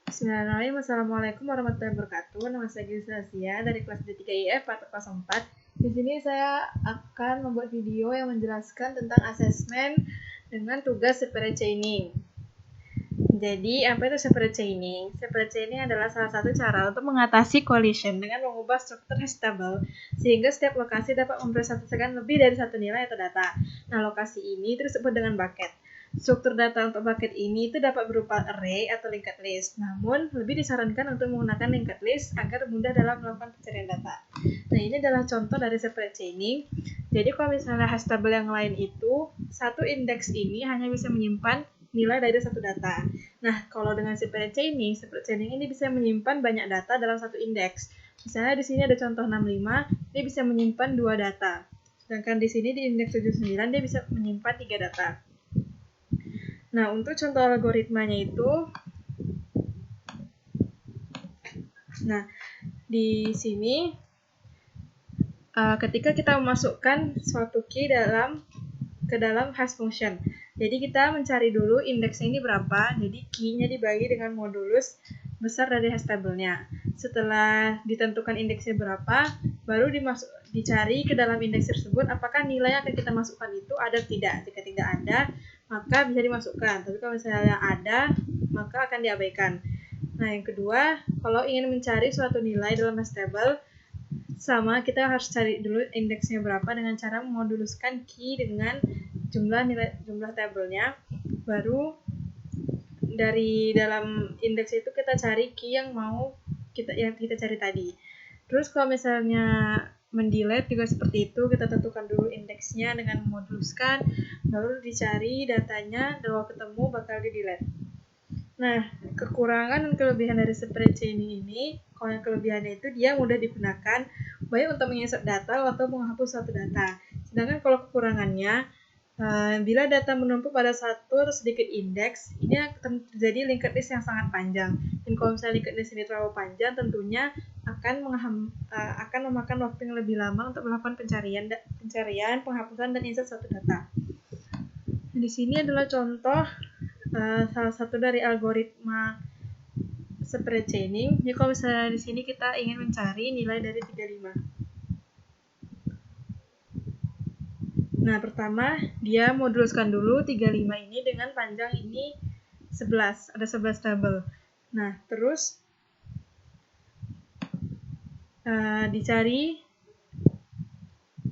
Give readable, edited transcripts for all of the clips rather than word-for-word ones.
Bismillahirrahmanirrahim. Assalamualaikum warahmatullahi wabarakatuh. Nama saya Gisela dari kelas D3IF atau kelas 4. Di sini saya akan membuat video yang menjelaskan tentang asesmen dengan tugas separate chaining. Jadi, apa itu separate chaining? Separate chaining adalah salah satu cara untuk mengatasi collision dengan mengubah struktur hash table sehingga setiap lokasi dapat mempresentasikan lebih dari satu nilai atau data. Nah, lokasi ini disebut dengan bucket. Struktur data untuk bucket ini itu dapat berupa array atau linked list. Namun, lebih disarankan untuk menggunakan linked list agar mudah dalam melakukan pencarian data. Nah, ini adalah contoh dari separate chaining. Jadi, kalau misalnya hash table yang lain itu, satu indeks ini hanya bisa menyimpan nilai dari satu data. Nah, kalau dengan separate chaining ini bisa menyimpan banyak data dalam satu indeks. Misalnya di sini ada contoh 65, dia bisa menyimpan 2 data. Sedangkan di sini di indeks 79 dia bisa menyimpan 3 data. Nah, untuk contoh algoritmanya itu, di sini ketika kita memasukkan suatu key ke dalam hash function. Jadi kita mencari dulu indeksnya ini berapa, jadi key-nya dibagi dengan modulus besar dari hash table-nya. Setelah ditentukan indeksnya berapa, baru dicari ke dalam indeks tersebut apakah nilai yang akan kita masukkan itu ada atau tidak. Jika tidak ada, maka bisa dimasukkan. Tapi kalau misalnya ada, maka akan diabaikan. Nah, yang kedua, kalau ingin mencari suatu nilai dalam hash table, sama kita harus cari dulu indeksnya berapa dengan cara memoduluskan key dengan jumlah tabelnya. Baru dari dalam indeks itu kita cari key yang kita cari tadi. Terus kalau misalnya mendelete juga seperti itu, kita tentukan dulu indeksnya dengan memoduluskan, baru dicari datanya, kalau ketemu bakal di delete. Nah, kekurangan dan kelebihan dari separate chaining ini, kalau yang kelebihannya itu dia mudah digunakan baik untuk menginsert data atau menghapus suatu data. Sedangkan kalau kekurangannya, bila data menumpuk pada satu atau sedikit indeks, ini akan terjadi linked list yang sangat panjang. Dan kalau misalnya linked list ini terlalu panjang, tentunya akan memakan waktu yang lebih lama untuk melakukan pencarian, penghapusan, dan insert suatu data. Di sini adalah contoh salah satu dari algoritma separate chaining. Jadi kalau misalnya di sini kita ingin mencari nilai dari 35. Nah, pertama dia moduluskan dulu 35 ini dengan panjang ini 11. Ada 11 tabel. Nah, terus dicari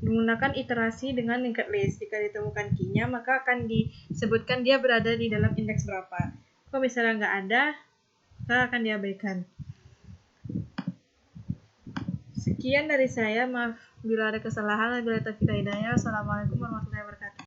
menggunakan iterasi dengan linked list. Jika ditemukan key-nya, maka akan disebutkan dia berada di dalam indeks berapa. Kalau misalnya nggak ada, maka akan diabaikan. Sekian dari saya, maaf bila ada kesalahan. Wassalamualaikum warahmatullahi wabarakatuh.